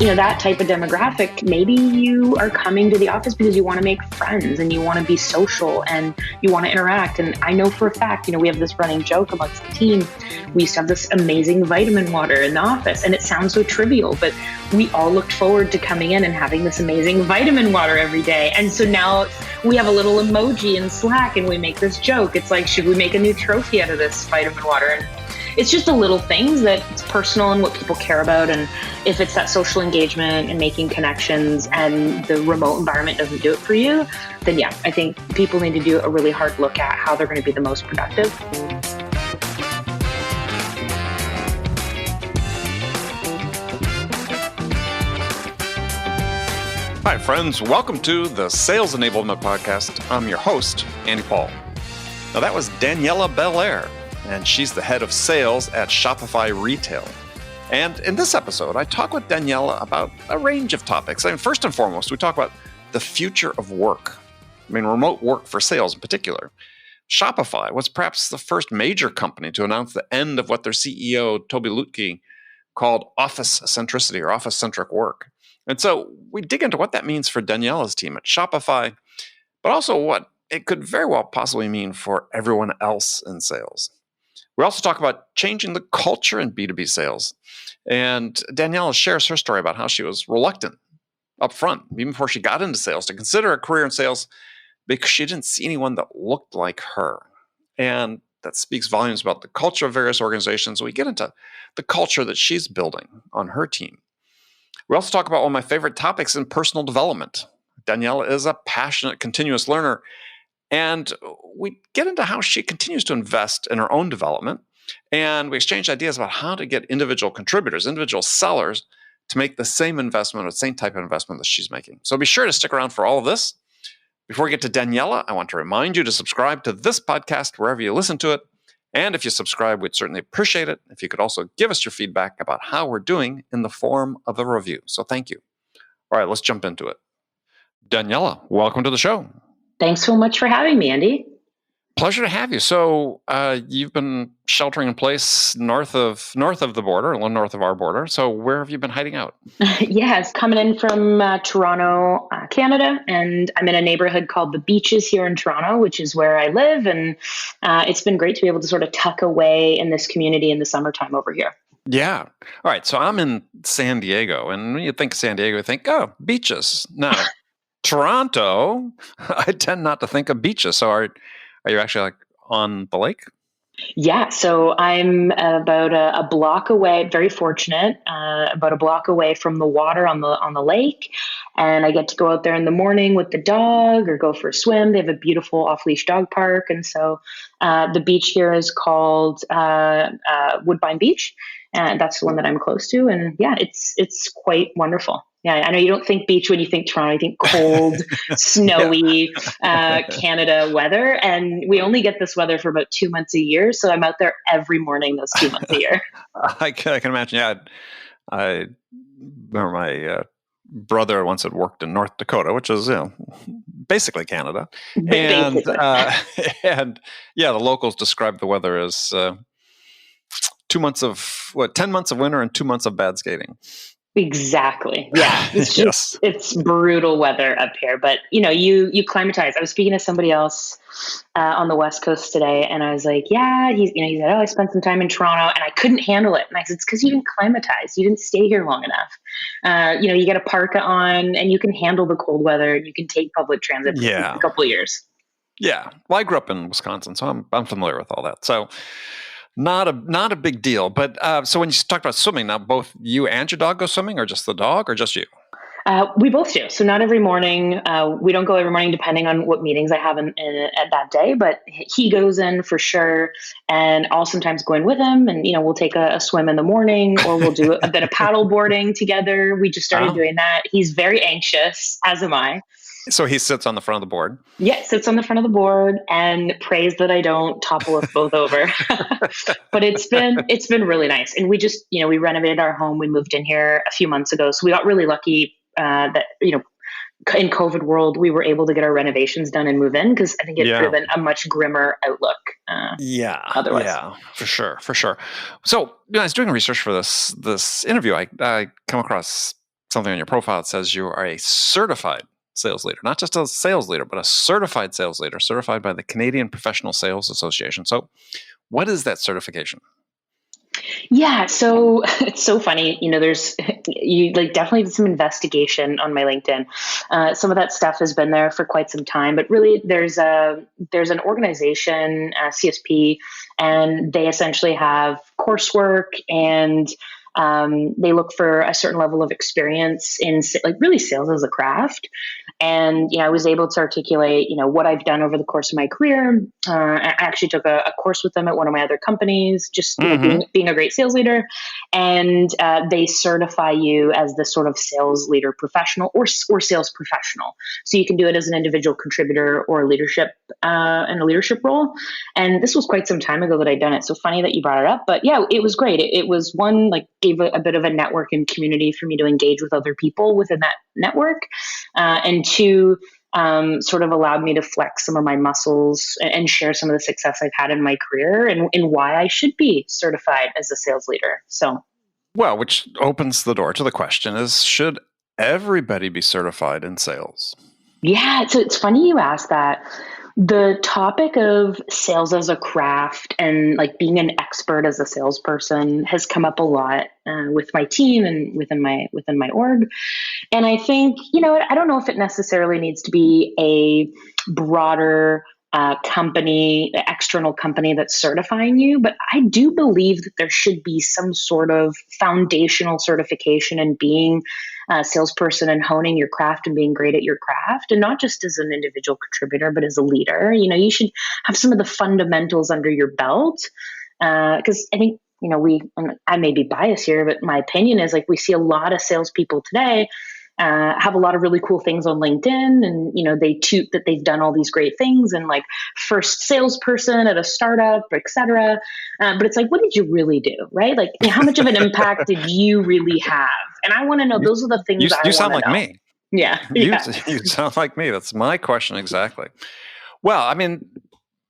that type of demographic, maybe you are coming to the office because you want to make friends and you want to be social and you want to interact. And I know for a fact, we have this running joke amongst the team. We used to have this amazing vitamin water in the office, and it sounds so trivial, but we all looked forward to coming in and having this amazing vitamin water every day. And so now we have a little emoji in Slack and we make this joke. It's like, should we make a new trophy out of this vitamin water? And it's just the little things that it's personal and what people care about. And if it's that social engagement and making connections and the remote environment doesn't do it for you, then yeah, I think people need to do a really hard look at how they're going to be the most productive. Hi, friends. Welcome to the Sales Enablement Podcast. I'm your host, Andy Paul. Now, that was Daniella Bellaire, and she's the head of sales at Shopify Retail. And in this episode, I talk with Daniella about a range of topics. I mean, first and foremost, we talk about the future of work. I mean, remote work for sales in particular. Shopify was perhaps the first major company to announce the end of what their CEO, Toby Lutke, called office-centricity or office-centric work. And so we dig into what that means for Daniella's team at Shopify, but also what it could very well possibly mean for everyone else in sales. We also talk about changing the culture in B2B sales. And Daniella shares her story about how she was reluctant up front, even before she got into sales, to consider a career in sales because she didn't see anyone that looked like her. And that speaks volumes about the culture of various organizations. We get into the culture that she's building on her team. We also talk about one of my favorite topics in personal development. Daniella is a passionate, continuous learner, and we get into how she continues to invest in her own development, and we exchange ideas about how to get individual contributors, individual sellers, to make the same investment or the same type of investment that she's making. So be sure to stick around for all of this. Before we get to Daniella, I want to remind you to subscribe to this podcast wherever you listen to it. And if you subscribe, we'd certainly appreciate it if you could also give us your feedback about how we're doing in the form of a review. So thank you. All right, let's jump into it. Daniella, welcome to the show. Thanks so much for having me, Andy. Pleasure to have you. So you've been sheltering in place north of the border, a little north of our border. So where have you been hiding out? Yes, coming in from Toronto, Canada, and I'm in a neighborhood called the Beaches here in Toronto, which is where I live. And it's been great to be able to sort of tuck away in this community in the summertime over here. Yeah. All right. So I'm in San Diego, and when you think San Diego, you think, oh, beaches. Now, Toronto, I tend not to think of beaches. So are you actually like on the lake? Yeah, so I'm about a block away, very fortunate, about a block away from the water on the lake. And I get to go out there in the morning with the dog or go for a swim. They have a beautiful off-leash dog park. And so the beach here is called Woodbine Beach. And that's the one that I'm close to. And yeah, it's quite wonderful. Yeah, I know you don't think beach when you think Toronto. You think cold, snowy, Canada weather. And we only get this weather for about 2 months a year. So I'm out there every morning those 2 months a year. I can imagine. Yeah, I remember my brother once had worked in North Dakota, which is basically Canada. And and yeah, the locals describe the weather as 10 months of winter and 2 months of bad skating. Exactly. Yeah. It's just, It's brutal weather up here, but you climatize. I was speaking to somebody else on the West Coast today, and I was like, yeah, he said, oh, I spent some time in Toronto and I couldn't handle it. And I said, it's because you didn't climatize. You didn't stay here long enough. You get a parka on and you can handle the cold weather and you can take public transit for a couple of years. Yeah. Well, I grew up in Wisconsin, so I'm familiar with all that. So not a big deal. But so when you talk about swimming, now both you and your dog go swimming, or just the dog, or just you? We both do. So not every morning. We don't go every morning, depending on what meetings I have at that day. But he goes in for sure, and I'll sometimes go in with him. And we'll take a swim in the morning, or we'll do a bit of paddle boarding together. We just started doing that. He's very anxious, as am I. So he sits on the front of the board? Yeah, sits on the front of the board and prays that I don't topple us both over. But it's been really nice. And we just, we renovated our home. We moved in here a few months ago. So we got really lucky that, in COVID world, we were able to get our renovations done and move in, because I think it would have been a much grimmer outlook. Otherwise. Yeah, for sure. So I was doing research for this interview. I come across something on your profile that says you are a certified sales leader, not just a sales leader, but a certified sales leader, certified by the Canadian Professional Sales Association. So what is that certification? Yeah, so it's so funny. There's you like definitely did some investigation on my LinkedIn. Some of that stuff has been there for quite some time, but really there's an organization, CSP, and they essentially have coursework and they look for a certain level of experience in like really sales as a craft. And I was able to articulate what I've done over the course of my career. I actually took a course with them at one of my other companies, just being a great sales leader. And they certify you as the sort of sales leader professional or sales professional. So you can do it as an individual contributor or leadership in a leadership role. And this was quite some time ago that I'd done it. So funny that you brought it up. But yeah, it was great. It was one, like, gave a bit of a network and community for me to engage with other people within that network. And two, sort of allowed me to flex some of my muscles and share some of the success I've had in my career and why I should be certified as a sales leader. So, well, which opens the door to the question is, should everybody be certified in sales? Yeah, so it's funny you asked that. The topic of sales as a craft and like being an expert as a salesperson has come up a lot with my team and within my org. And I think, I don't know if it necessarily needs to be a broader external company that's certifying you, but I do believe that there should be some sort of foundational certification in being a salesperson and honing your craft and being great at your craft, and not just as an individual contributor, but as a leader. You should have some of the fundamentals under your belt, because I think, I may be biased here, but my opinion is like we see a lot of salespeople today have a lot of really cool things on LinkedIn, and they toot that they've done all these great things and like first salesperson at a startup, et cetera. But it's like, what did you really do, right? Like, how much of an impact did you really have? And I want to know. Those are the things I want to know. You sound like me. Yeah, you sound like me. That's my question exactly. Well, I mean,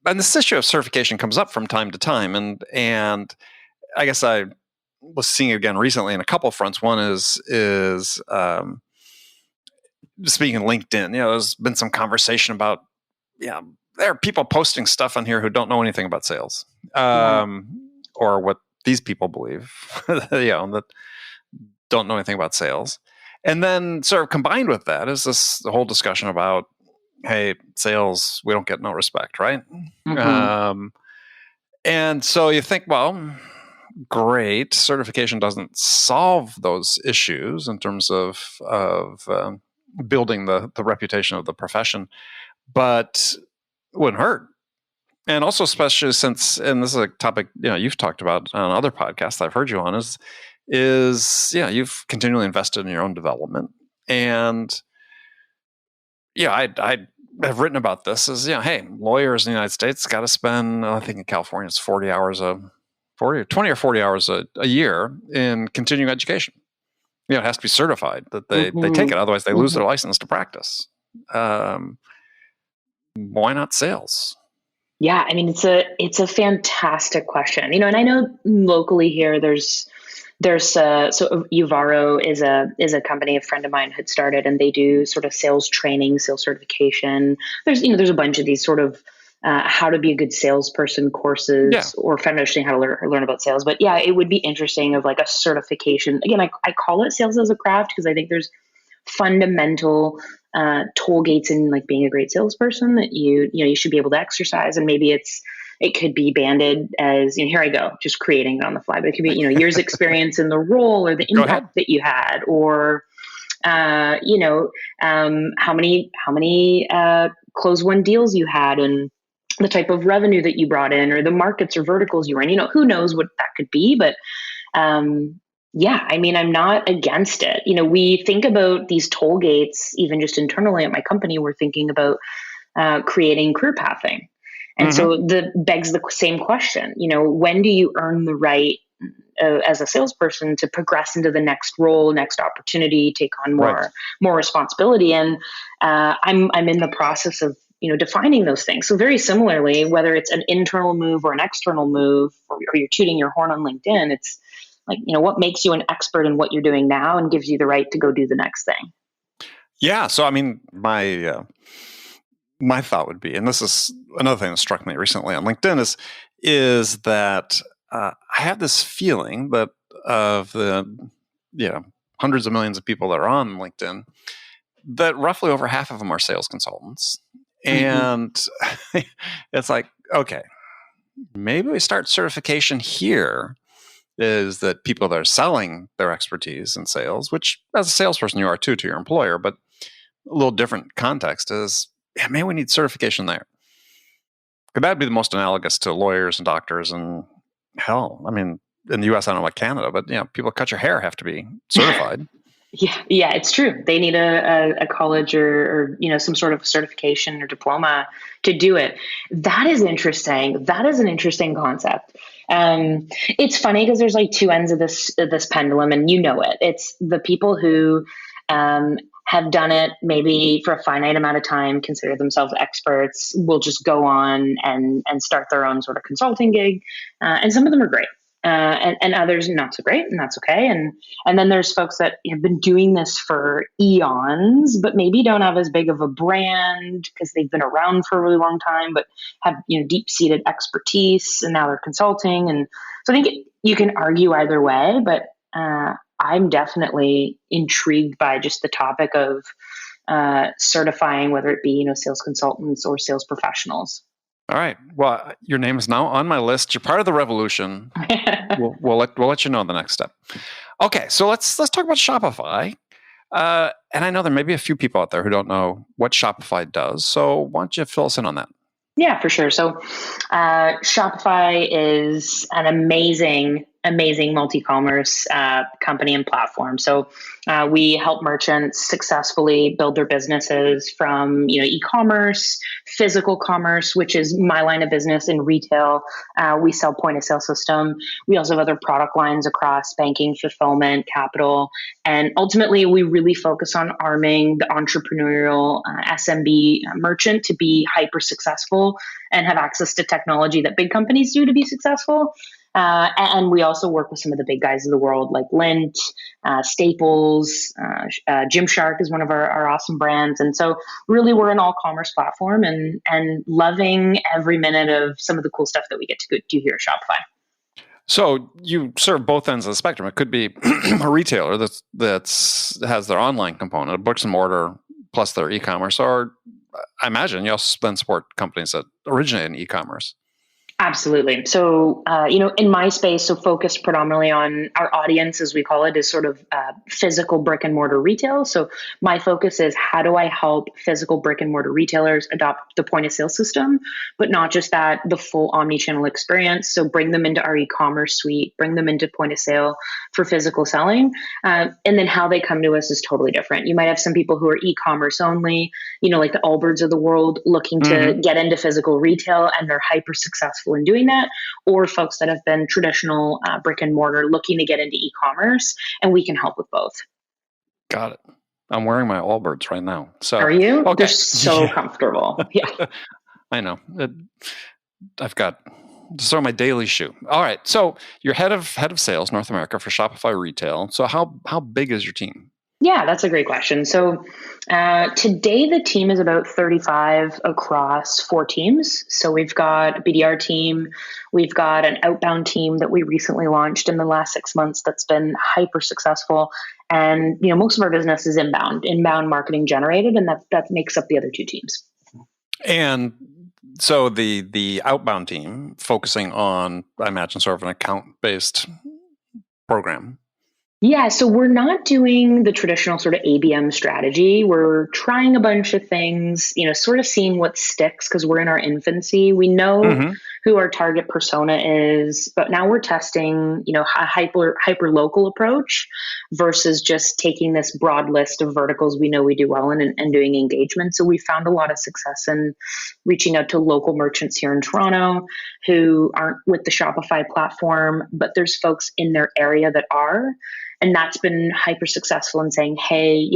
and this issue of certification comes up from time to time, and I guess I was seeing it again recently in a couple of fronts. One is speaking of LinkedIn, there's been some conversation about, there are people posting stuff on here who don't know anything about sales, or what these people believe, that don't know anything about sales. And then sort of combined with that is the whole discussion about, hey, sales, we don't get no respect, right? And so you think, well, great, certification doesn't solve those issues in terms of building the reputation of the profession, but it wouldn't hurt. And also, especially since, and this is a topic you've talked about on other podcasts I've heard you on, is you've continually invested in your own development. And I have written about this as, hey, lawyers in the United States got to spend, I think in California it's 20 or 40 hours a year in continuing education. It has to be certified that they take it. Otherwise, they lose their license to practice. Why not sales? Yeah, I mean, it's a fantastic question. And I know locally here there's so Uvaro is a company a friend of mine had started, and they do sort of sales training, sales certification. There's a bunch of these sort of how to be a good salesperson courses, or foundationally how to learn about sales. But yeah, it would be interesting of like a certification. Again, I call it sales as a craft because I think there's fundamental toll gates in like being a great salesperson that you should be able to exercise. And maybe it could be banded as, here I go, just creating it on the fly. But it could be, years experience in the role or the impact that you had, or how many close won deals you had, and the type of revenue that you brought in, or the markets or verticals you were in. Who knows what that could be, but I mean, I'm not against it. We think about these toll gates, even just internally at my company, we're thinking about creating career pathing. And so that begs the same question, when do you earn the right as a salesperson to progress into the next role, next opportunity, take on more responsibility? And I'm in the process of defining those things. So very similarly, whether it's an internal move or an external move, or you're tooting your horn on LinkedIn, it's Like, what makes you an expert in what you're doing now and gives you the right to go do the next thing? Yeah. So, I mean, my thought would be, and this is another thing that struck me recently on LinkedIn, is that I have this feeling that of the hundreds of millions of people that are on LinkedIn, that roughly over half of them are sales consultants. And it's like, okay, maybe we start certification here, is that people that are selling their expertise in sales, which as a salesperson you are too to your employer, but a little different context is, maybe we need certification there. That'd be the most analogous to lawyers and doctors, and hell, I mean, in the US, I don't know about Canada, but people that cut your hair have to be certified. Yeah, it's true. They need a college or some sort of certification or diploma to do it. That is interesting. That is an interesting concept. It's funny because there's like two ends of this pendulum, and it. It's the people who have done it maybe for a finite amount of time, consider themselves experts, will just go on and start their own sort of consulting gig. And some of them are great. And others not so great, and that's okay. And then there's folks that have been doing this for eons, but maybe don't have as big of a brand because they've been around for a really long time, but have deep-seated expertise, and now they're consulting. And so I think you can argue either way, but I'm definitely intrigued by just the topic of certifying, whether it be sales consultants or sales professionals. All right. Well, your name is now on my list. You're part of the revolution. We'll let you know the next step. Okay, so let's talk about Shopify. And I know there may be a few people out there who don't know what Shopify does. So why don't you fill us in on that? Yeah, for sure. So Shopify is an amazing multi-commerce company and platform. So we help merchants successfully build their businesses from e-commerce, physical commerce, which is my line of business in retail. We sell point of sale system. We also have other product lines across banking, fulfillment, capital, and ultimately we really focus on arming the entrepreneurial SMB merchant to be hyper successful and have access to technology that big companies do to be successful. And we also work with some of the big guys of the world like Lindt, Staples, Gymshark is one of our awesome brands. And so really we're an all commerce platform and loving every minute of some of the cool stuff that we get to do here at Shopify. So you serve both ends of the spectrum. It could be a retailer that has their online component, a bricks and mortar plus their e-commerce, or I imagine you also then support companies that originate in e-commerce. Absolutely. So, in my space, so focused predominantly on our audience, as we call it, is sort of physical brick and mortar retail. So my focus is how do I help physical brick and mortar retailers adopt the point of sale system, but not just that, the full omni-channel experience. So bring them into our e-commerce suite, bring them into point of sale for physical selling. And then how they come to us is totally different. You might have some people who are e-commerce only, like the Allbirds of the world looking to get into physical retail, and they're hyper successful in doing that, or folks that have been traditional brick and mortar looking to get into e-commerce, and we can help with both. Got it. I'm wearing my Allbirds right now. So are you? Okay. They're so comfortable. Yeah, I know. I've got sort of my daily shoe. All right. So you're head of sales North America for Shopify Retail. So how big is your team? Yeah, that's a great question. So today the team is about 35 across 4 teams. So we've got a BDR team, we've got an outbound team that we recently launched in the last 6 months that's been hyper successful. And most of our business is inbound marketing generated, and that makes up the other 2 teams. And so the outbound team focusing on, I imagine, sort of an account-based program. Yeah, so we're not doing the traditional sort of ABM strategy. We're trying a bunch of things, sort of seeing what sticks because we're in our infancy. We know who our target persona is, but now we're testing, a hyper local approach versus just taking this broad list of verticals we know we do well in and doing engagement. So we found a lot of success in reaching out to local merchants here in Toronto who aren't with the Shopify platform, but there's folks in their area that are. And that's been hyper successful in saying, hey,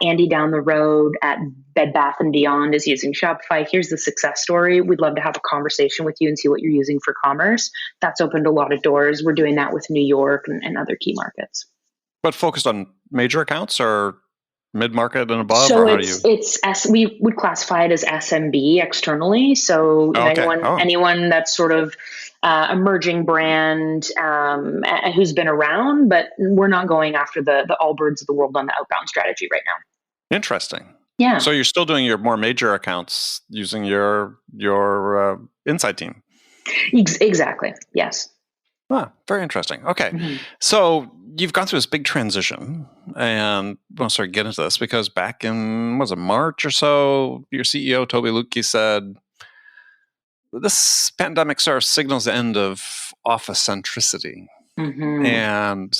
Andy down the road at Bed Bath & Beyond is using Shopify. Here's the success story. We'd love to have a conversation with you and see what you're using for commerce. That's opened a lot of doors. We're doing that with New York and other key markets. But focused on major accounts or mid-market and above? So or we would classify it as SMB externally. So anyone that's sort of emerging brand who's been around, but we're not going after the Allbirds of the world on the outbound strategy right now. Interesting. Yeah. So you're still doing your more major accounts using your inside team. Exactly. Yes. Ah, very interesting. Okay. Mm-hmm. So you've gone through this big transition, and I want to start getting into this because back in, March or so, your CEO, Toby Lutke, said, this pandemic sort of signals the end of office-centricity. Mm-hmm. And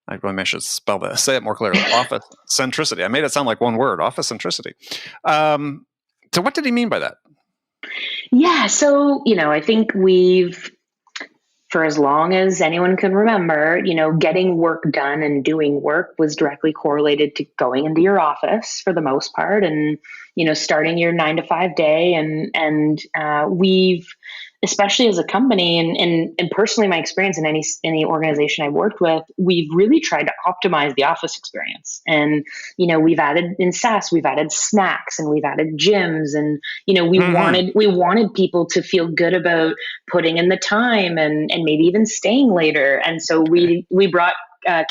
I should say it more clearly, office-centricity. I made it sound like one word, office-centricity. So what did he mean by that? Yeah. So, I think for as long as anyone can remember, getting work done and doing work was directly correlated to going into your office for the most part and, starting your 9-to-5 day. And we've, especially as a company and personally my experience in any organization I've worked with, we've really tried to optimize the office experience. And, we've added in SaaS, we've added snacks and we've added gyms and, we wanted people to feel good about putting in the time and maybe even staying later. And so we brought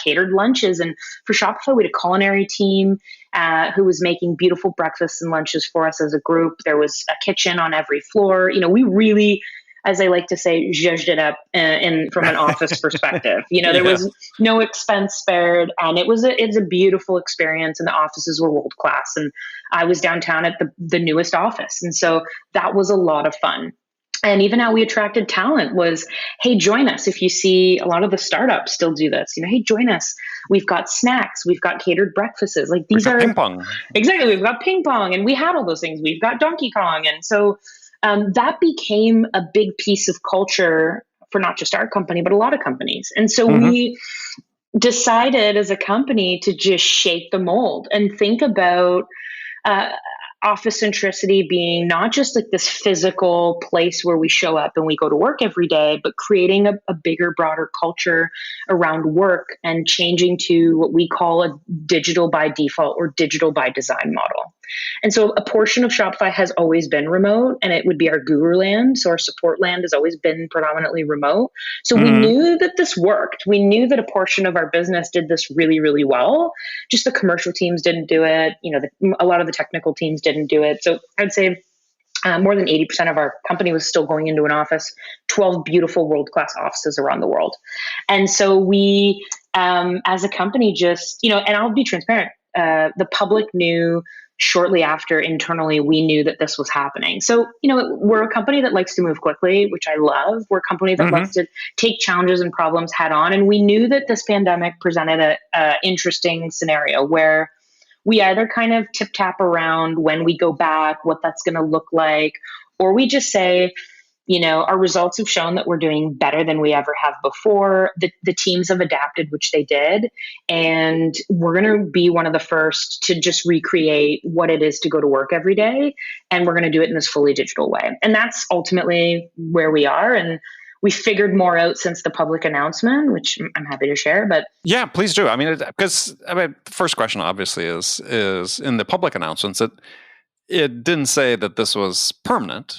catered lunches, and for Shopify, we had a culinary team who was making beautiful breakfasts and lunches for us as a group. There was a kitchen on every floor. We really, as I like to say, zhuzhed it up from an office perspective. There was no expense spared, and it's a beautiful experience, and the offices were world class. And I was downtown at the newest office, and so that was a lot of fun. And even how we attracted talent was, hey, join us. If you see a lot of the startups still do this, hey, join us. We've got snacks. We've got catered breakfasts. Like these are ping pong. Exactly. We've got ping pong and we had all those things. We've got Donkey Kong. And so that became a big piece of culture for not just our company, but a lot of companies. And so we decided as a company to just shake the mold and think about office centricity being not just like this physical place where we show up and we go to work every day, but creating a bigger, broader culture around work and changing to what we call a digital by default or digital by design model. And so a portion of Shopify has always been remote, and it would be our guru land. So our support land has always been predominantly remote. So we knew that this worked. We knew that a portion of our business did this really, really well. Just the commercial teams didn't do it. A lot of the technical teams didn't do it. So I'd say more than 80% of our company was still going into an office, 12 beautiful world-class offices around the world. And so we, as a company, just, and I'll be transparent, the public knew shortly after internally, we knew that this was happening. So, we're a company that likes to move quickly, which I love. We're a company that likes to take challenges and problems head on. And we knew that this pandemic presented a interesting scenario where we either kind of tip tap around when we go back, what that's going to look like, or we just say, our results have shown that we're doing better than we ever have before. The teams have adapted, which they did. And we're going to be one of the first to just recreate what it is to go to work every day. And we're going to do it in this fully digital way. And that's ultimately where we are. And we figured more out since the public announcement, which I'm happy to share. But yeah, please do. Because first question obviously is in the public announcements, it didn't say that this was permanent.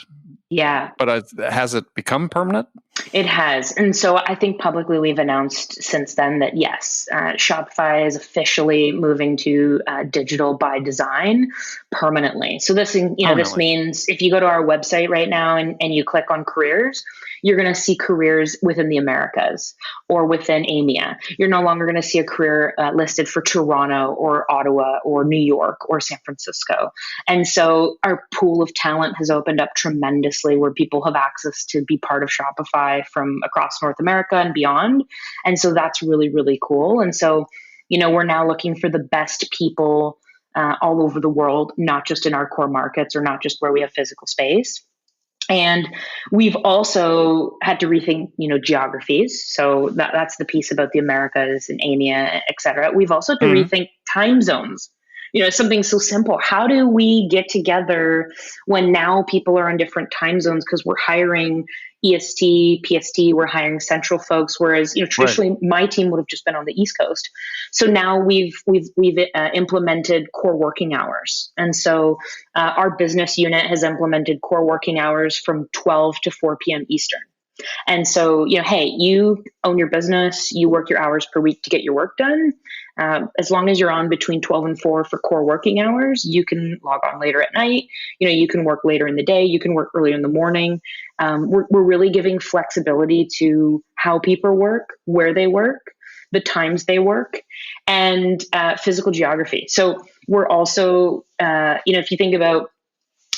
Yeah. But has it become permanent? It has. And so I think publicly we've announced since then that yes, Shopify is officially moving to digital by design permanently. So this means if you go to our website right now and you click on careers, you're going to see careers within the Americas or within EMEA. You're no longer going to see a career listed for Toronto or Ottawa or New York or San Francisco. And so our pool of talent has opened up tremendously where people have access to be part of Shopify from across North America and beyond. And so that's really, really cool. And so, we're now looking for the best people all over the world, not just in our core markets or not just where we have physical space. And we've also had to rethink, geographies. So that's the piece about the Americas and EMEA, et cetera. We've also had to Hmm. rethink time zones. Something so simple. How do we get together when now people are on different time zones because we're hiring EST, PST, we're hiring central folks, whereas Right. traditionally my team would have just been on the East Coast. So now we've implemented core working hours, and so our business unit has implemented core working hours from 12 to 4 p.m. Eastern. And so, hey, you own your business, you work your hours per week to get your work done. As long as you're on between 12 and 4 for core working hours, you can log on later at night. You can work later in the day, you can work earlier in the morning. We're really giving flexibility to how people work, where they work, the times they work, and physical geography. So we're also, if you think about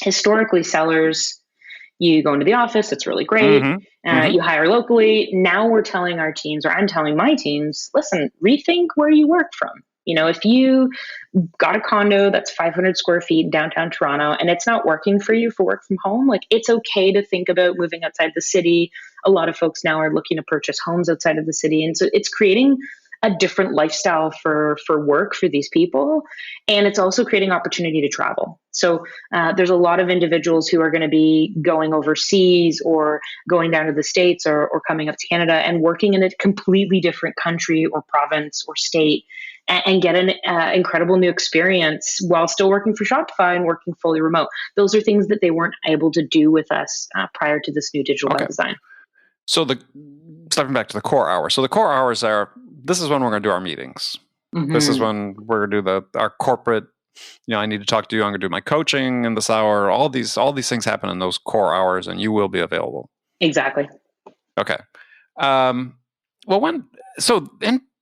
historically sellers, you go into the office, it's really great. Hmm. Hmm. You hire locally. Now we're telling our teams, or I'm telling my teams, listen, rethink where you work from. If you got a condo that's 500 square feet in downtown Toronto and it's not working for you for work from home, like it's okay to think about moving outside the city. A lot of folks now are looking to purchase homes outside of the city. And so it's creating a different lifestyle for work for these people. And it's also creating opportunity to travel. So there's a lot of individuals who are going to be going overseas or going down to the States or coming up to Canada and working in a completely different country or province or state and get an incredible new experience while still working for Shopify and working fully remote. Those are things that they weren't able to do with us prior to this new digital by Okay. design. So stepping back to the core hours. So the core hours this is when we're going to do our meetings. Mm-hmm. This is when we're going to do our corporate, I need to talk to you. I'm going to do my coaching in this hour. All these things happen in those core hours, and you will be available. Exactly. Okay. Well, in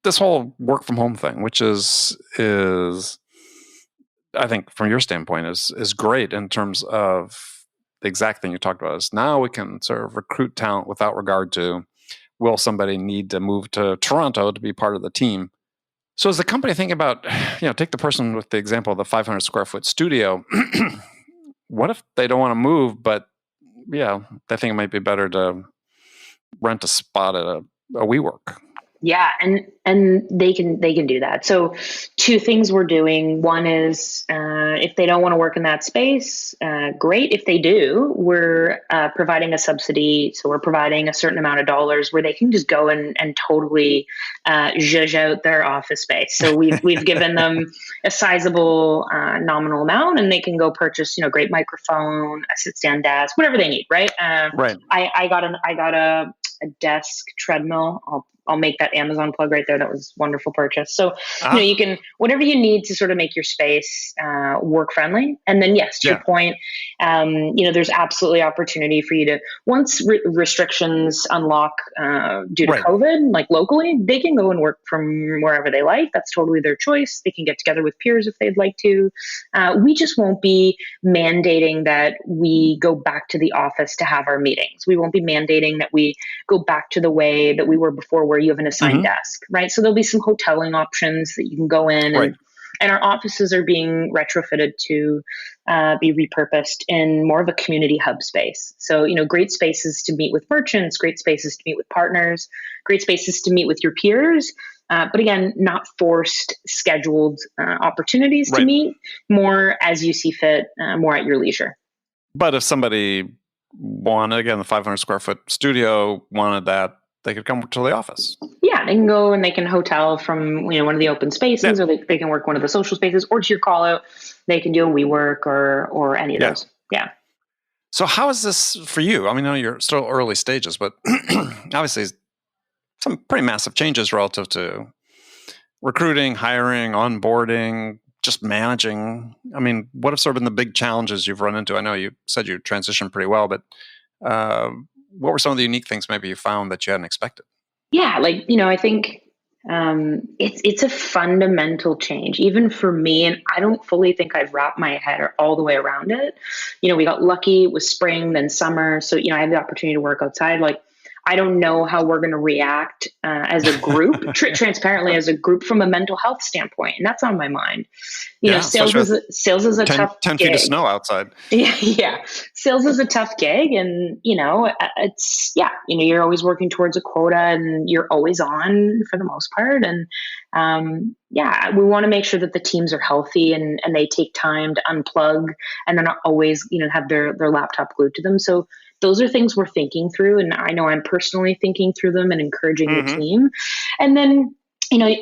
this whole work from home thing, which is I think from your standpoint is great in terms of the exact thing you talked about, is now we can sort of recruit talent without regard to will somebody need to move to Toronto to be part of the team. So is the company thinking about, take the person with the example of the 500 square foot studio. What if they don't want to move, but they think it might be better to rent a spot at a WeWork? Yeah, and they can do that. So two things we're doing. One is if they don't want to work in that space, great. If they do, we're providing a subsidy. So we're providing a certain amount of dollars where they can just go and totally zhuzh out their office space. So we've given them a sizable nominal amount, and they can go purchase great microphone, a sit stand desk, whatever they need. Right. Right. I got a desk treadmill. I'll make that Amazon plug right there. That was a wonderful purchase. So, you can, whatever you need to sort of make your space work friendly. And then, yes, to your point, there's absolutely opportunity for you to, once restrictions unlock due to COVID, like locally, they can go and work from wherever they like. That's totally their choice. They can get together with peers if they'd like to. We just won't be mandating that we go back to the office to have our meetings. We won't be mandating that we go back to the way that we were before, where you have an assigned desk, right? So there'll be some hoteling options that you can go in, and our offices are being retrofitted to be repurposed in more of a community hub space. So, great spaces to meet with merchants, great spaces to meet with partners, great spaces to meet with your peers. But again, not forced, scheduled opportunities to meet, more as you see fit, more at your leisure. But if somebody wanted, again, the 500 square foot studio wanted that, they could come to the office. Yeah, they can go and they can hotel from one of the open spaces, or they can work one of the social spaces, or to your call out, they can do a WeWork or any of those. Yeah. So how is this for you? I mean, I know you're still early stages, but obviously some pretty massive changes relative to recruiting, hiring, onboarding, just managing. I mean, what have sort of been the big challenges you've run into? I know you said you transitioned pretty well, but what were some of the unique things maybe you found that you hadn't expected? Yeah, I think it's a fundamental change, even for me, and I don't fully think I've wrapped my head all the way around it. We got lucky with spring, then summer, so I had the opportunity to work outside. I don't know how we're going to react as a group, transparently as a group from a mental health standpoint. And that's on my mind. Yeah, Sales especially with is a 10, tough 10 feet of gig. snow outside. Yeah. Sales is a tough gig. And, you're always working towards a quota and you're always on for the most part. And, we want to make sure that the teams are healthy and they take time to unplug and they're not always, have their laptop glued to them. So those are things we're thinking through. And I know I'm personally thinking through them and encouraging the team. And then,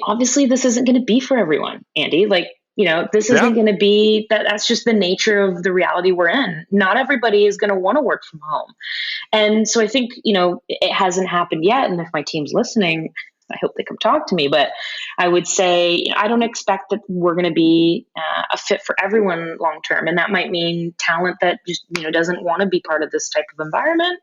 obviously this isn't going to be for everyone, Andy. This isn't going to be that's just the nature of the reality we're in. Not everybody is going to want to work from home. And so I think, it hasn't happened yet. And if my team's listening, I hope they come talk to me. But I would say, I don't expect that we're going to be a fit for everyone long term. And that might mean talent that just, doesn't want to be part of this type of environment,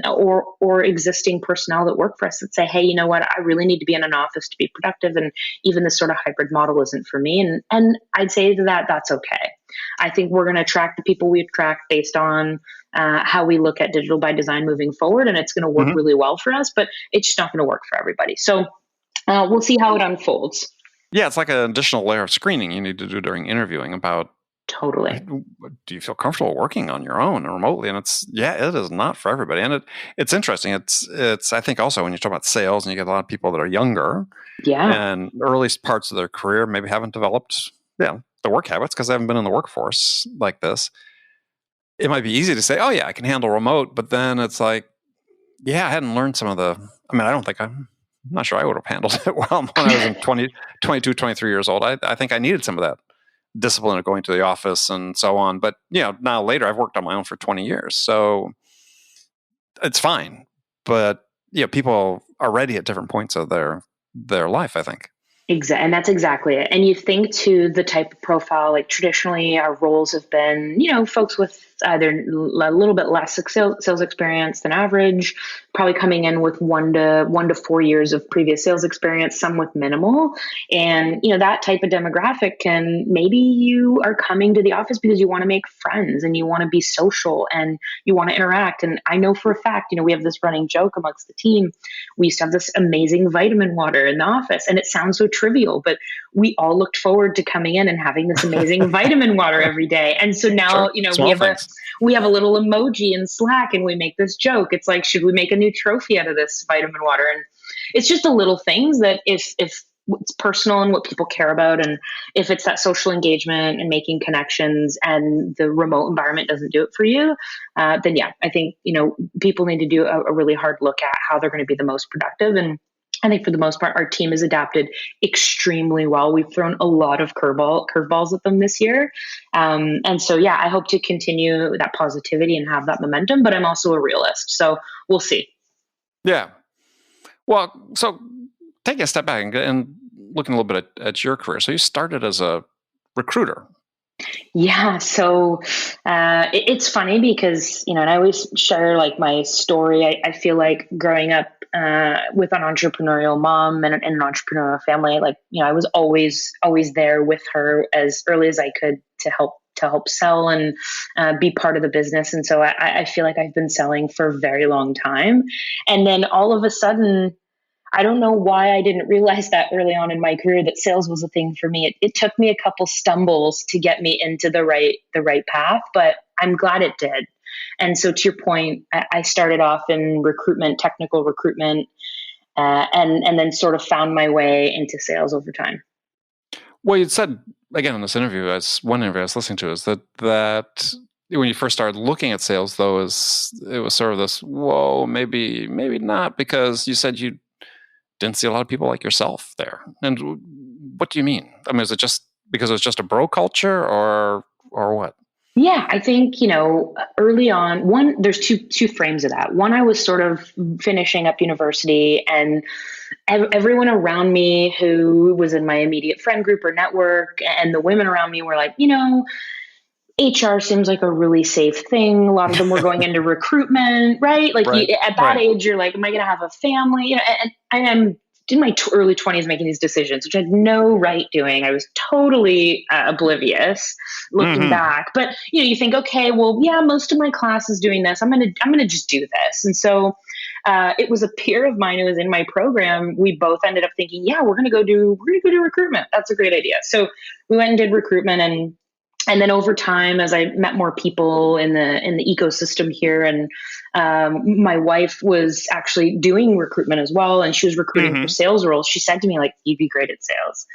or existing personnel that work for us that say, hey, you know what, I really need to be in an office to be productive. And even this sort of hybrid model isn't for me. And I'd say that that's okay. I think we're going to attract the people we attract based on how we look at digital by design moving forward. And it's going to work really well for us, but it's just not going to work for everybody. So we'll see how it unfolds. Yeah, it's like an additional layer of screening you need to do during interviewing about. Totally. Do you feel comfortable working on your own and remotely? And it is not for everybody. And it's interesting. It's I think also when you talk about sales and you get a lot of people that are younger, and early parts of their career maybe haven't developed, the work habits because they haven't been in the workforce like this. It might be easy to say, oh yeah, I can handle remote, but then it's like, I hadn't learned some of I'm not sure I would have handled it well when I was in 22, 23 years old. I think I needed some of that discipline of going to the office and so on. But, now later I've worked on my own for 20 years. So it's fine. But, people are ready at different points of their life, I think. Exactly. And that's exactly it. And you think to the type of profile, like traditionally our roles have been, folks with either a little bit less sales experience than average, probably coming in with 1 to 4 years of previous sales experience, some with minimal. And, that type of demographic maybe you are coming to the office because you want to make friends and you want to be social and you want to interact. And I know for a fact, we have this running joke amongst the team. We used to have this amazing vitamin water in the office, and it sounds so trivial, but we all looked forward to coming in and having this amazing vitamin water every day. And so now, we have a little emoji in Slack and we make this joke. It's like, should we make a new trophy out of this vitamin water? And it's just the little things that if it's personal and what people care about, and if it's that social engagement and making connections and the remote environment doesn't do it for you, then I think, people need to do a really hard look at how they're going to be the most productive. And I think for the most part, our team has adapted extremely well. We've thrown a lot of curveballs at them this year. And so, I hope to continue that positivity and have that momentum, but I'm also a realist. So we'll see. Yeah. Well, so taking a step back and looking a little bit at your career. So you started as a recruiter. Yeah. So it's funny because, and I always share like my story. I feel like growing up with an entrepreneurial mom and an entrepreneurial family, I was always there with her as early as I could to help sell and be part of the business. And so I feel like I've been selling for a very long time. And then all of a sudden, I don't know why I didn't realize that early on in my career that sales was a thing for me. It took me a couple stumbles to get me into the right path, but I'm glad it did. And so to your point, I started off in recruitment, technical recruitment, and then sort of found my way into sales over time. Well, you said again in this interview, as one interview I was listening to, is that when you first started looking at sales, though, it was sort of this, whoa, maybe not, because you said you didn't see a lot of people like yourself there. And what do you mean? I mean, is it just because it was just a bro culture or what? Yeah, I think, early on, there's two frames of that. One, I was sort of finishing up university and everyone around me who was in my immediate friend group or network and the women around me were like, HR seems like a really safe thing. A lot of them were going into recruitment, right? Like at that age, you're like, am I going to have a family? And I'm in my early 20s making these decisions, which I had no right doing. I was totally oblivious looking back. But you think, okay, well, yeah, most of my class is doing this. I'm gonna just do this. And so it was a peer of mine who was in my program. We both ended up thinking, yeah, we're going to go do recruitment. That's a great idea. So we went and did recruitment, and then over time, as I met more people in the ecosystem here, and my wife was actually doing recruitment as well, and she was recruiting for sales roles. She said to me, like, you'd be great at sales.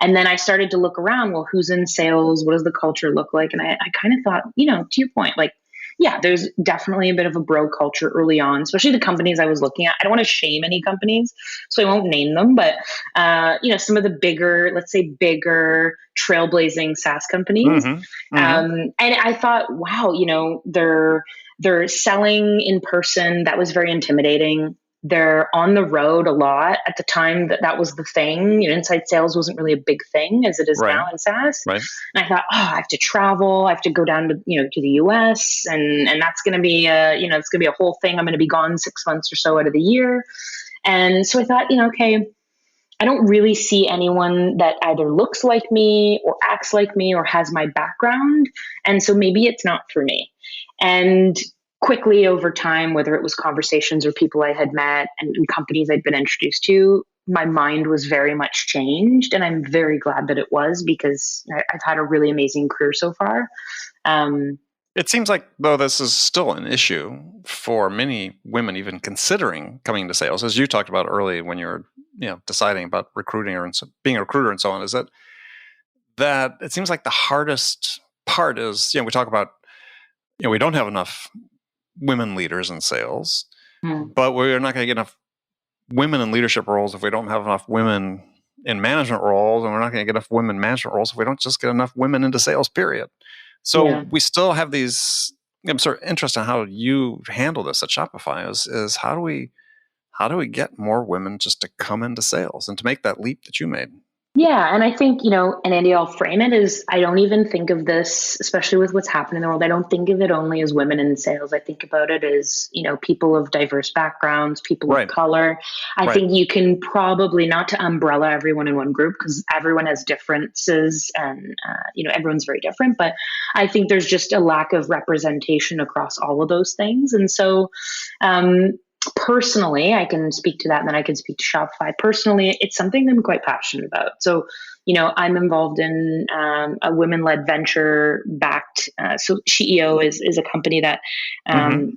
And then I started to look around, well, who's in sales? What does the culture look like? And I kind of thought, to your point, like, yeah, there's definitely a bit of a bro culture early on, especially the companies I was looking at. I don't want to shame any companies, so I won't name them, but some of the bigger, let's say bigger trailblazing SaaS companies. And I thought, wow, they're selling in person. That was very intimidating. They're on the road a lot. At the time that was the thing. Inside sales wasn't really a big thing as it is now in SaaS. Right. And I thought, I have to travel. I have to go down to to the US, and that's going to be it's going to be a whole thing. I'm going to be gone 6 months or so out of the year. And so I thought, okay, I don't really see anyone that either looks like me or acts like me or has my background. And so maybe it's not for me. And quickly over time, whether it was conversations or people I had met and companies I'd been introduced to, my mind was very much changed. And I'm very glad that it was, because I've had a really amazing career so far. It seems like, though, this is still an issue for many women, even considering coming into sales, as you talked about early when you're deciding about recruiting or being a recruiter and so on, is that it seems like the hardest part is, we talk about, we don't have enough women leaders in sales, but we're not going to get enough women in leadership roles if we don't have enough women in management roles, and we're not going to get enough women in management roles if we don't just get enough women into sales, period. So we still have these. I'm sort of interested in how you handle this at Shopify. Is how do we get more women just to come into sales and to make that leap that you made? Yeah. And I think, and Andy, I'll frame it as, I don't even think of this, especially with what's happening in the world, I don't think of it only as women in sales. I think about it as, people of diverse backgrounds, people of color. I think you can probably, not to umbrella everyone in one group, because everyone has differences and, everyone's very different, but I think there's just a lack of representation across all of those things. And so, personally, I can speak to that, and then I can speak to Shopify. Personally, it's something I'm quite passionate about. So, I'm involved in a women-led venture backed. So CEO is a company that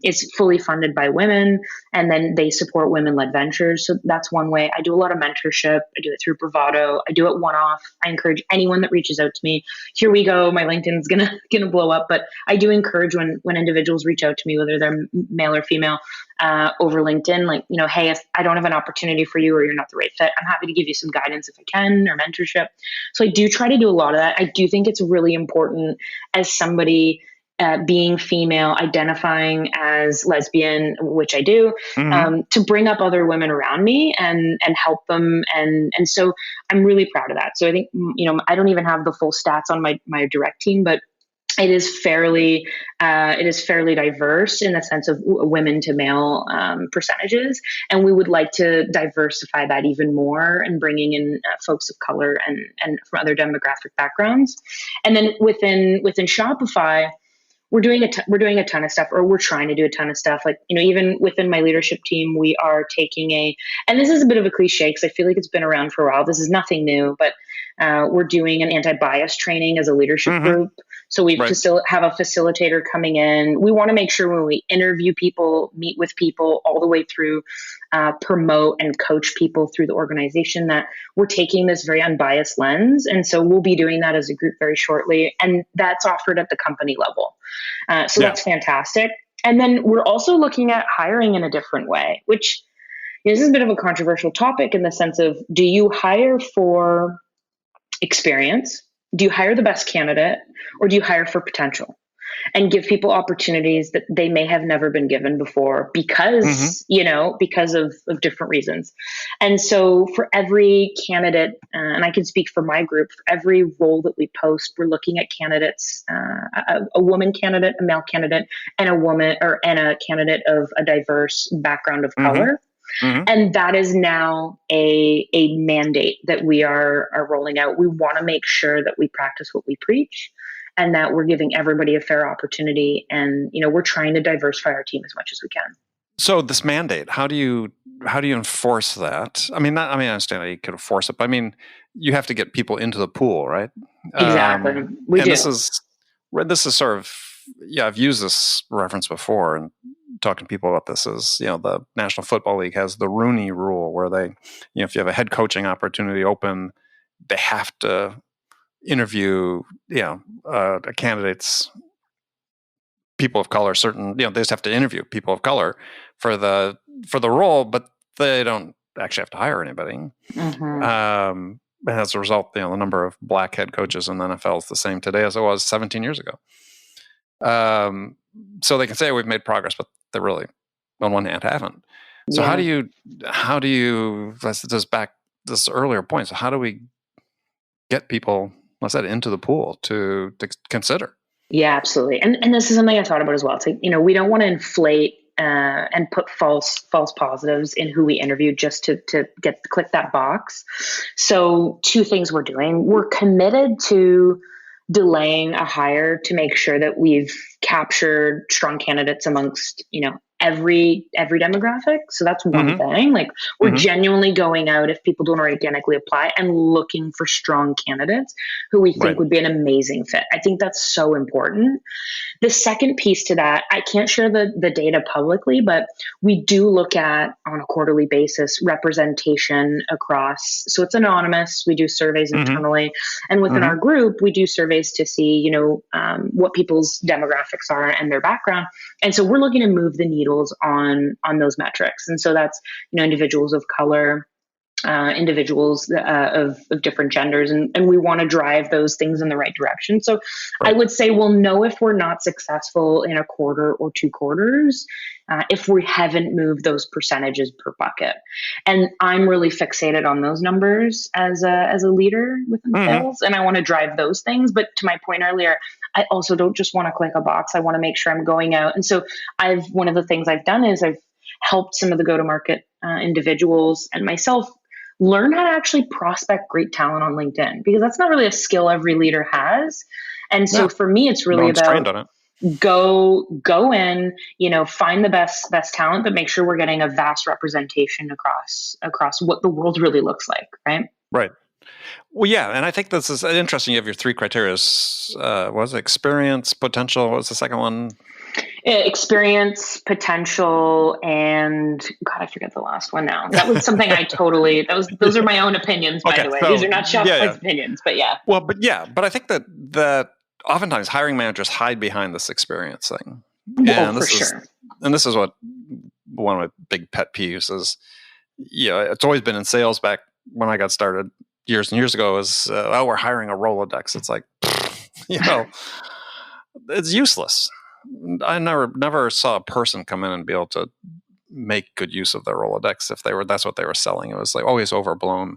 is fully funded by women, and then they support women-led ventures. So that's one way. I do a lot of mentorship. I do it through Bravado. I do it one-off. I encourage anyone that reaches out to me. Here we go. My LinkedIn's gonna blow up, but I do encourage when individuals reach out to me, whether they're male or female, over LinkedIn, like, hey, if I don't have an opportunity for you or you're not the right fit, I'm happy to give you some guidance if I can, or mentorship. So I do try to do a lot of that. I do think it's really important as somebody being female, identifying as lesbian, which I do, to bring up other women around me and help them. And so I'm really proud of that. So I think, I don't even have the full stats on my direct team, but it is fairly diverse in the sense of women to male percentages, and we would like to diversify that even more and bringing in folks of color and from other demographic backgrounds. And then within Shopify, we're doing a ton of stuff, or we're trying to do a ton of stuff. Like, even within my leadership team, we are taking and this is a bit of a cliche because I feel like it's been around for a while. This is nothing new, but we're doing an anti-bias training as a leadership group. So we have a facilitator coming in. We want to make sure when we interview people, meet with people, all the way through promote and coach people through the organization, that we're taking this very unbiased lens. And so we'll be doing that as a group very shortly. And that's offered at the company level. So that's fantastic. And then we're also looking at hiring in a different way, which this is a bit of a controversial topic in the sense of, do you hire for experience? Do you hire the best candidate, or do you hire for potential and give people opportunities that they may have never been given before because of different reasons? And so for every candidate, and I can speak for my group, for every role that we post, we're looking at candidates, a woman candidate, a male candidate, and a candidate of a diverse background of color. And that is now a mandate that we are rolling out. We want to make sure that we practice what we preach, and that we're giving everybody a fair opportunity. And, we're trying to diversify our team as much as we can. So this mandate, how do you enforce that? I mean, I understand that you could enforce it, but I mean, you have to get people into the pool, right? Exactly. We And do. this is sort of, I've used this reference before and talking to people about this. Is, the National Football League has the Rooney Rule, where they, if you have a head coaching opportunity open, they have to interview, candidates, people of color, certain, they just have to interview people of color for the role, but they don't actually have to hire anybody. And as a result, the number of black head coaches in the NFL is the same today as it was 17 years ago. So they can say we've made progress, but they really, on one hand, haven't. So how do you, this back this earlier point, so how do we get people, let's say, into the pool to consider? Yeah, absolutely. And this is something I thought about as well. It's like, we don't want to inflate and put false positives in who we interview just to click that box. So two things we're doing. We're committed to delaying a hire to make sure that we've captured strong candidates amongst, every demographic. So that's one thing. Like, we're genuinely going out, if people don't organically apply, and looking for strong candidates who we think would be an amazing fit. I think that's so important. The second piece to that, I can't share the data publicly, but we do look at, on a quarterly basis, representation across. So it's anonymous. We do surveys internally, and within our group, we do surveys to see, what people's demographics are and their background. And so we're looking to move the needles on those metrics. And so that's, individuals of color, individuals of different genders, and we want to drive those things in the right direction. So I would say we'll know if we're not successful in a quarter or 2 quarters if we haven't moved those percentages per bucket. And I'm really fixated on those numbers as a leader within sales, and I want to drive those things. But to my point earlier, I also don't just want to click a box. I want to make sure I'm going out. And so one of the things I've done is I've helped some of the go-to-market individuals and myself learn how to actually prospect great talent on LinkedIn, because that's not really a skill every leader has. And so for me, it's really about go in, find the best talent, but make sure we're getting a vast representation across what the world really looks like. Right. Well, yeah. And I think this is interesting. You have your 3 criteria. Was it experience, potential? What was the second one? Experience, potential, and God, I forget the last one now. That was something those are my own opinions, by the way. So, these are not Shopify's opinions, but yeah. Well, but I think that oftentimes hiring managers hide behind this experience thing. And this is what one of my big pet peeves is. It's always been in sales back when I got started years and years ago, is we're hiring a Rolodex. It's like, it's useless. I never saw a person come in and be able to make good use of their Rolodex if that's what they were selling. It was like always overblown.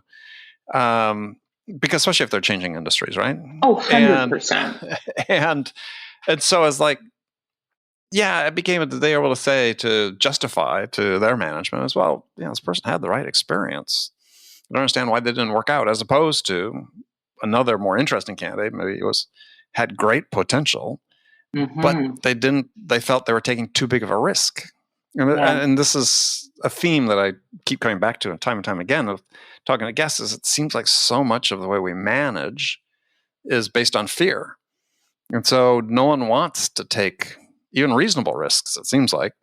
Because especially if they're changing industries, right? Oh, 100%. And so it's like, it became, they were able to say, to justify to their management as well, this person had the right experience. I don't understand why they didn't work out, as opposed to another more interesting candidate. Maybe had great potential, but they felt they were taking too big of a risk. And this is a theme that I keep coming back to time and time again of talking to guests. Is it seems like so much of the way we manage is based on fear. And so no one wants to take even reasonable risks, it seems like,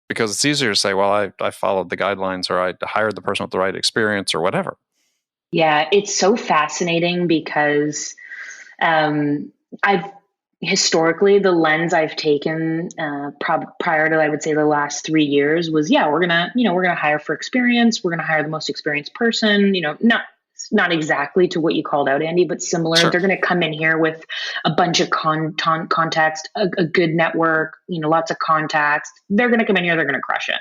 because it's easier to say, well, I followed the guidelines, or I hired the person with the right experience, or whatever. Yeah, it's so fascinating because historically, the lens I've taken prior to, I would say, the last 3 years was, we're gonna hire for experience. We're gonna hire the most experienced person. Not exactly to what you called out, Andy, but similar. Sure. They're gonna come in here with a bunch of context, a good network, lots of contacts. They're gonna come in here. They're gonna crush it.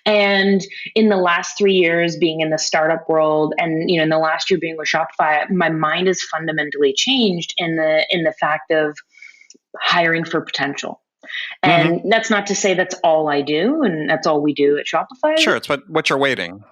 And in the last 3 years being in the startup world, and in the last year being with Shopify, my mind has fundamentally changed in the fact of hiring for potential. And that's not to say that's all I do and that's all we do at Shopify. Sure, it's what you're waiting.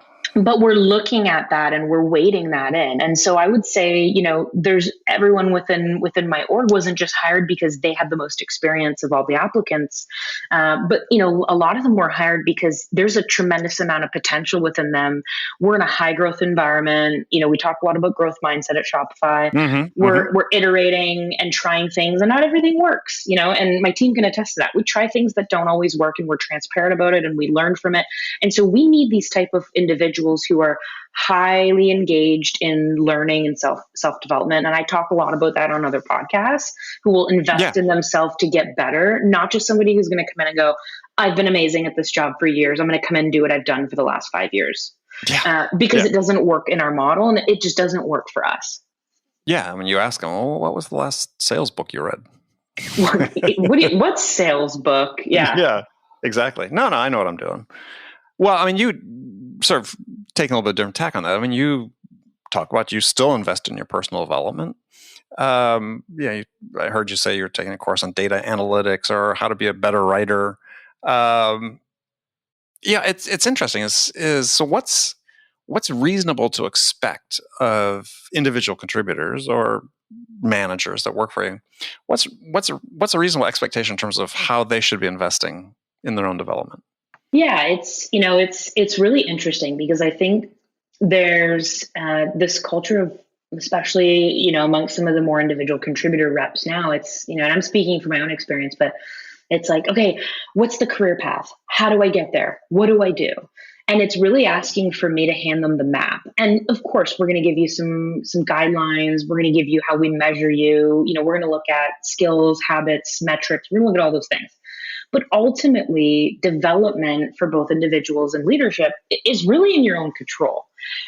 but we're looking at that and we're weighting that in. And so I would say, there's everyone within my org wasn't just hired because they had the most experience of all the applicants. But, a lot of them were hired because there's a tremendous amount of potential within them. We're in a high growth environment. We talk a lot about growth mindset at Shopify. We're iterating and trying things, and not everything works, and my team can attest to that. We try things that don't always work, and we're transparent about it, and we learn from it. And so we need these type of individuals who are highly engaged in learning and self-development. And I talk a lot about that on other podcasts, who will invest in themselves to get better, not just somebody who's going to come in and go, I've been amazing at this job for years. I'm going to come in and do what I've done for the last 5 years. Because it doesn't work in our model, and it just doesn't work for us. Yeah. I mean, you ask them, what was the last sales book you read? What sales book? Yeah. Yeah, exactly. No, I know what I'm doing. Well, I mean, you sort of taking a little bit different tack on that. I mean, you talk about you still invest in your personal development. I heard you say you're taking a course on data analytics or how to be a better writer. It's interesting. So what's reasonable to expect of individual contributors or managers that work for you? What's a reasonable expectation in terms of how they should be investing in their own development? Yeah, it's really interesting because I think there's this culture of, especially, amongst some of the more individual contributor reps now, it's, and I'm speaking from my own experience, but it's like, okay, what's the career path? How do I get there? What do I do? And it's really asking for me to hand them the map. And of course, we're going to give you some guidelines. We're going to give you how we measure you. We're going to look at skills, habits, metrics. We're going to look at all those things. But ultimately, development for both individuals and leadership is really in your own control.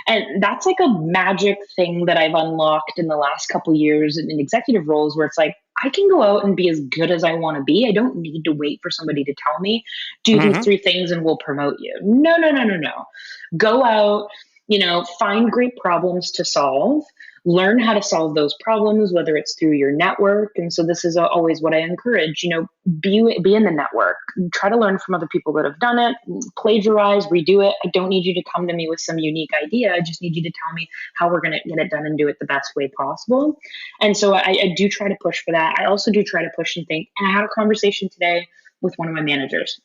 And that's like a magic thing that I've unlocked in the last couple of years in executive roles, where it's like, I can go out and be as good as I want to be. I don't need to wait for somebody to tell me, do these 3 things and we'll promote you. No. Go out, find great problems to solve. Learn how to solve those problems, whether it's through your network. And so this is always what I encourage, be in the network, try to learn from other people that have done it, plagiarize, redo it. I don't need you to come to me with some unique idea. I just need you to tell me how we're going to get it done and do it the best way possible. And so I do try to push for that. I also do try to push and think, and I had a conversation today with one of my managers.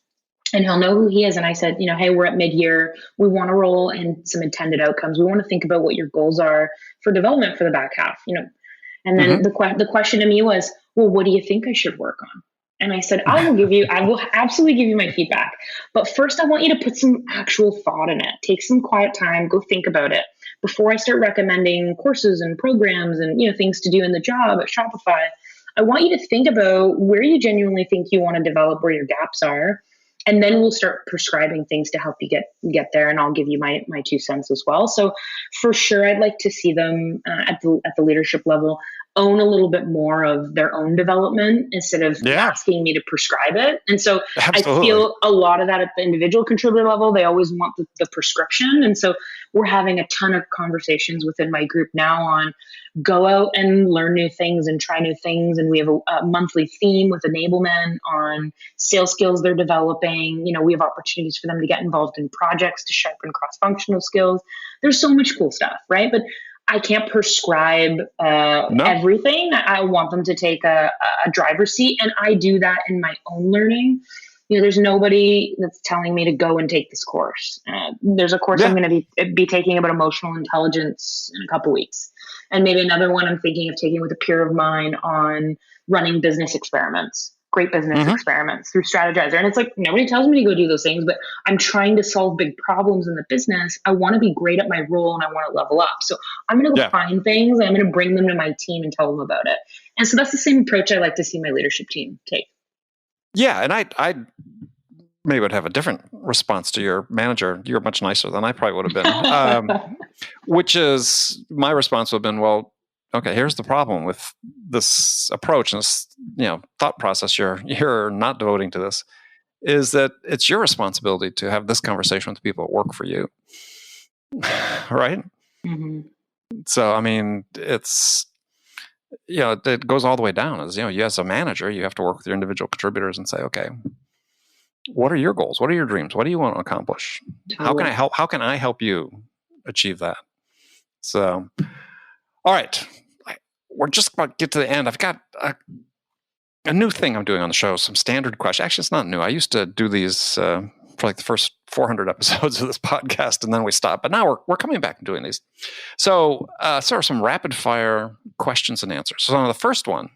And he'll know who he is. And I said, hey, we're at mid-year. We want to roll in some intended outcomes. We want to think about what your goals are for development for the back half, And then the question to me was, well, what do you think I should work on? And I said, I will absolutely give you my feedback. But first, I want you to put some actual thought in it. Take some quiet time, go think about it. Before I start recommending courses and programs and, things to do in the job at Shopify, I want you to think about where you genuinely think you want to develop, where your gaps are. And then we'll start prescribing things to help you get there. And I'll give you my 2 cents as well. So for sure, I'd like to see them at the leadership level own a little bit more of their own development instead of asking me to prescribe it. And so Absolutely. I feel a lot of that at the individual contributor level, they always want the prescription. And so we're having a ton of conversations within my group now on go out and learn new things and try new things. And we have a monthly theme with enablement on sales skills they're developing. We have opportunities for them to get involved in projects to sharpen cross-functional skills. There's so much cool stuff, right? But I can't prescribe everything. I want them to take a driver's seat, and I do that in my own learning. There's nobody that's telling me to go and take this course. There's a course I'm going to be taking about emotional intelligence in a couple weeks, and maybe another one I'm thinking of taking with a peer of mine on running business experiments. Great business experiments through Strategizer. And it's like, nobody tells me to go do those things, but I'm trying to solve big problems in the business. I want to be great at my role and I want to level up. So I'm going to go find things and I'm going to bring them to my team and tell them about it. And so that's the same approach I like to see my leadership team take. Yeah. And I maybe would have a different response to your manager. You're much nicer than I probably would have been, which is my response would have been, well, okay, here's the problem with this approach and this, thought process you're not devoting to this, is that it's your responsibility to have this conversation with the people that work for you, right? Mm-hmm. So, I mean, it's, it goes all the way down. As you as a manager, you have to work with your individual contributors and say, okay, what are your goals? What are your dreams? What do you want to accomplish? Totally. How can I help you achieve that. So, all right. We're just about to get to the end. I've got a new thing I'm doing on the show, some standard questions. Actually, it's not new. I used to do these for like the first 400 episodes of this podcast, and then we stopped. But now we're coming back and doing these. So sort of some rapid fire questions and answers. So the first one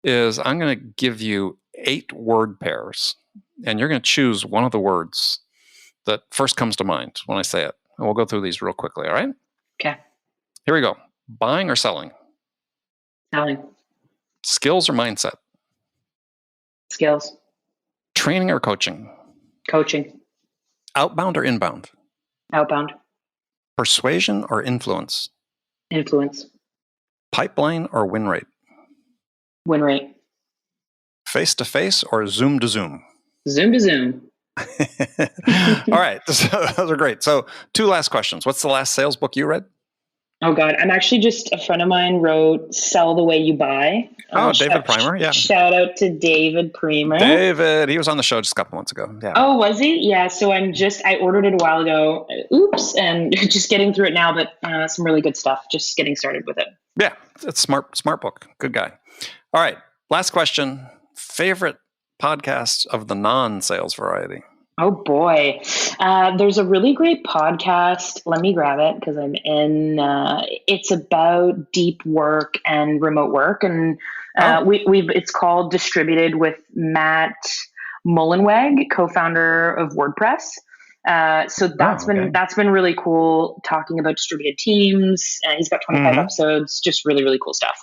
is I'm going to give you 8 word pairs, and you're going to choose one of the words that first comes to mind when I say it. And we'll go through these real quickly, all right? Okay. Here we go. Buying or selling? Selling. Skills or mindset? Skills. Training or coaching? Coaching. Outbound or inbound? Outbound. Persuasion or influence? Influence. Pipeline or win rate? Win rate. Face-to-face or Zoom-to-Zoom? Zoom-to-Zoom. All right. Those are great. So 2 last questions. What's the last sales book you read? Oh, God. I'm actually a friend of mine wrote Sell the Way You Buy. David Primer. Yeah. Shout out to David Primer. David. He was on the show just a couple months ago. Yeah. Oh, was he? Yeah. So I ordered it a while ago. Oops. And just getting through it now, but some really good stuff. Just getting started with it. Yeah. It's smart book. Good guy. All right. Last question. Favorite podcast of the non-sales variety? Oh, boy. There's a really great podcast. Let me grab it because I'm in. It's about deep work and remote work. And it's called Distributed with Matt Mullenweg, co-founder of WordPress. So that's been really cool, talking about distributed teams. He's got 25 episodes, just really, really cool stuff.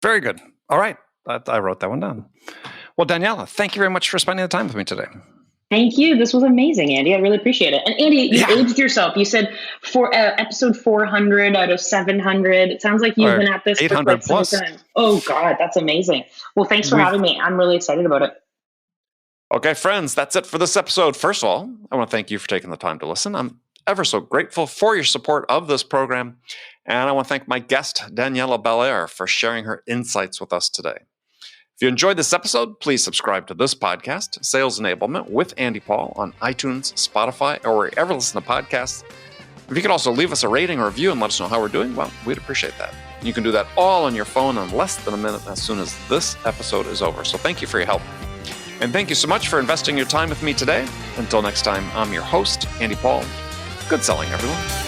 Very good. All right. I wrote that one down. Well, Daniella, thank you very much for spending the time with me today. Thank you. This was amazing, Andy. I really appreciate it. And Andy, you aged yourself. You said for episode 400 out of 700. It sounds like you've been at this 800 for quite some time. Oh, God, that's amazing. Well, thanks for having me. I'm really excited about it. Okay, friends, that's it for this episode. First of all, I want to thank you for taking the time to listen. I'm ever so grateful for your support of this program. And I want to thank my guest, Daniella Bellaire, for sharing her insights with us today. If you enjoyed this episode, please subscribe to this podcast, Sales Enablement with Andy Paul, on iTunes, Spotify, or wherever you listen to podcasts. If you could also leave us a rating or review and let us know how we're doing, well, we'd appreciate that. You can do that all on your phone in less than a minute as soon as this episode is over. So thank you for your help. And thank you so much for investing your time with me today. Until next time, I'm your host, Andy Paul. Good selling, everyone.